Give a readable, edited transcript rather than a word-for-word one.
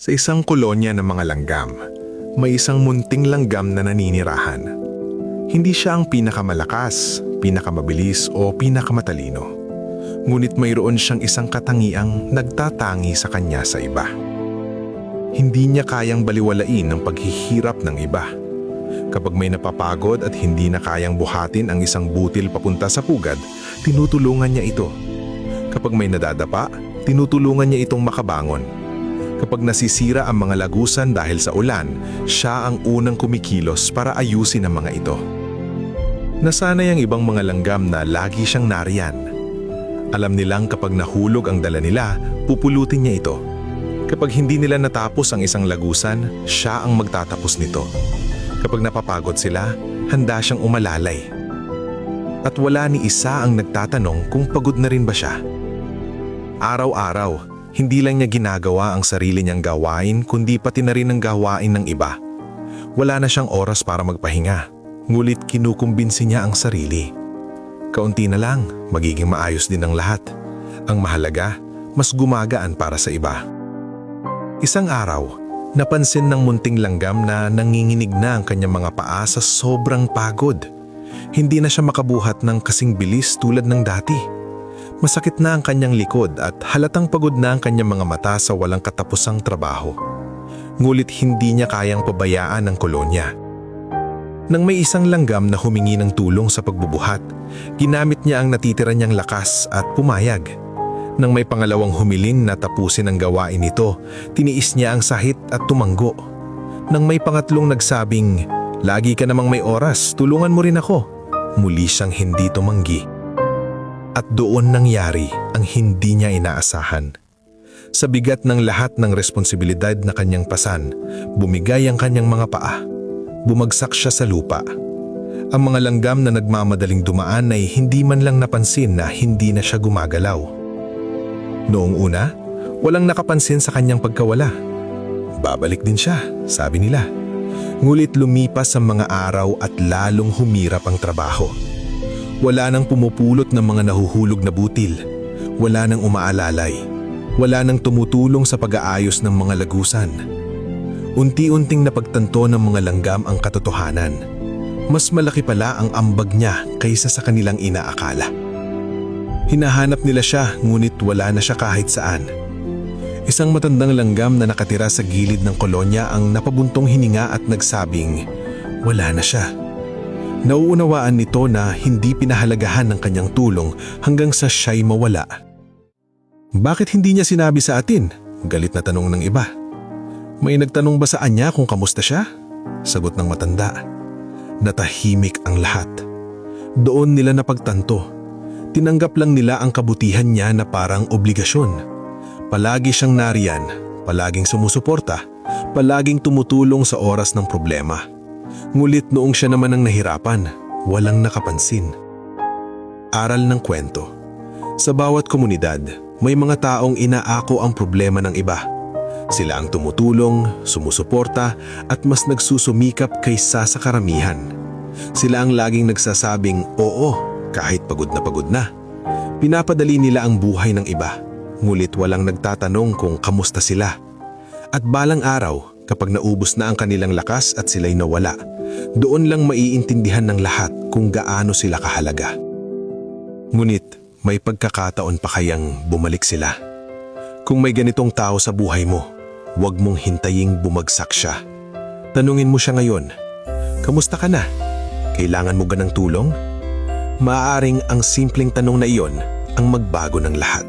Sa isang kolonya ng mga langgam, may isang munting langgam na naninirahan. Hindi siya ang pinakamalakas, pinakamabilis o pinakamatalino. Ngunit mayroon siyang isang katangiang nagtatangi sa kanya sa iba. Hindi niya kayang baliwalain ang paghihirap ng iba. Kapag may napapagod at hindi na kayang buhatin ang isang butil papunta sa pugad, tinutulungan niya ito. Kapag may nadadapa, tinutulungan niya itong makabangon. Kapag nasisira ang mga lagusan dahil sa ulan, siya ang unang kumikilos para ayusin ang mga ito. Nasanay ang ibang mga langgam na lagi siyang nariyan. Alam nilang kapag nahulog ang dala nila, pupulutin niya ito. Kapag hindi nila natapos ang isang lagusan, siya ang magtatapos nito. Kapag napapagod sila, handa siyang umalalay. At wala ni isa ang nagtatanong kung pagod na rin ba siya. Araw-araw, hindi lang niya ginagawa ang sarili niyang gawain kundi pati na rin ang gawain ng iba. Wala na siyang oras para magpahinga, ngulit kinukumbinsi niya ang sarili. Kaunti na lang, magiging maayos din ang lahat. Ang mahalaga, mas gumagaan para sa iba. Isang araw, napansin ng munting langgam na nanginginig na ang kanyang mga paa sa sobrang pagod. Hindi na siya makabuhat ng kasing bilis tulad ng dati. Masakit na ang kanyang likod at halatang pagod na ang kanyang mga mata sa walang katapusang trabaho. Ngulit hindi niya kayang pabayaan ang kolonya. Nang may isang langgam na humingi ng tulong sa pagbubuhat, ginamit niya ang natitira niyang lakas at pumayag. Nang may pangalawang humiling na tapusin ang gawain nito, tiniis niya ang sahit at tumanggo. Nang may pangatlong nagsabing, "Lagi ka namang may oras, tulungan mo rin ako," muli siyang hindi tumanggi. At doon nangyari ang hindi niya inaasahan. Sa bigat ng lahat ng responsibilidad na kanyang pasan, bumigay ang kanyang mga paa. Bumagsak siya sa lupa. Ang mga langgam na nagmamadaling dumaan ay hindi man lang napansin na hindi na siya gumagalaw. Noong una, walang nakapansin sa kanyang pagkawala. Babalik din siya, sabi nila. Ngulit lumipas ang mga araw at lalong humirap ang trabaho. Wala nang pumupulot ng mga nahuhulog na butil. Wala nang umaalalay. Wala nang tumutulong sa pag-aayos ng mga lagusan. Unti-unting napagtanto ng mga langgam ang katotohanan. Mas malaki pala ang ambag niya kaysa sa kanilang inaakala. Hinahanap nila siya ngunit wala na siya kahit saan. Isang matandang langgam na nakatira sa gilid ng kolonya ang napabuntong hininga at nagsabing, wala na siya. Nauunawaan nito na hindi pinahalagahan ng kanyang tulong hanggang sa siya'y mawala. Bakit hindi niya sinabi sa atin? Galit na tanong ng iba. May nagtanong ba sa kanya kung kamusta siya? Sagot ng matanda. Natahimik ang lahat. Doon nila napagtanto. Tinanggap lang nila ang kabutihan niya na parang obligasyon. Palagi siyang nariyan, palaging sumusuporta, palaging tumutulong sa oras ng problema. Ngulit noong siya naman ang nahirapan, walang nakapansin. Aral ng kwento. Sa bawat komunidad, may mga taong inaako ang problema ng iba. Sila ang tumutulong, sumusuporta at mas nagsusumikap kaysa sa karamihan. Sila ang laging nagsasabing oo kahit pagod na. Pinapadali nila ang buhay ng iba, ngulit walang nagtatanong kung kamusta sila. At balang araw, kapag naubos na ang kanilang lakas at sila'y nawala, doon lang maiintindihan ng lahat kung gaano sila kahalaga. Ngunit may pagkakataon pa kayang bumalik sila. Kung may ganitong tao sa buhay mo, huwag mong hintaying bumagsak siya. Tanungin mo siya ngayon, kamusta ka na? Kailangan mo ba ng tulong? Maaaring ang simpleng tanong na iyon ang magbago ng lahat.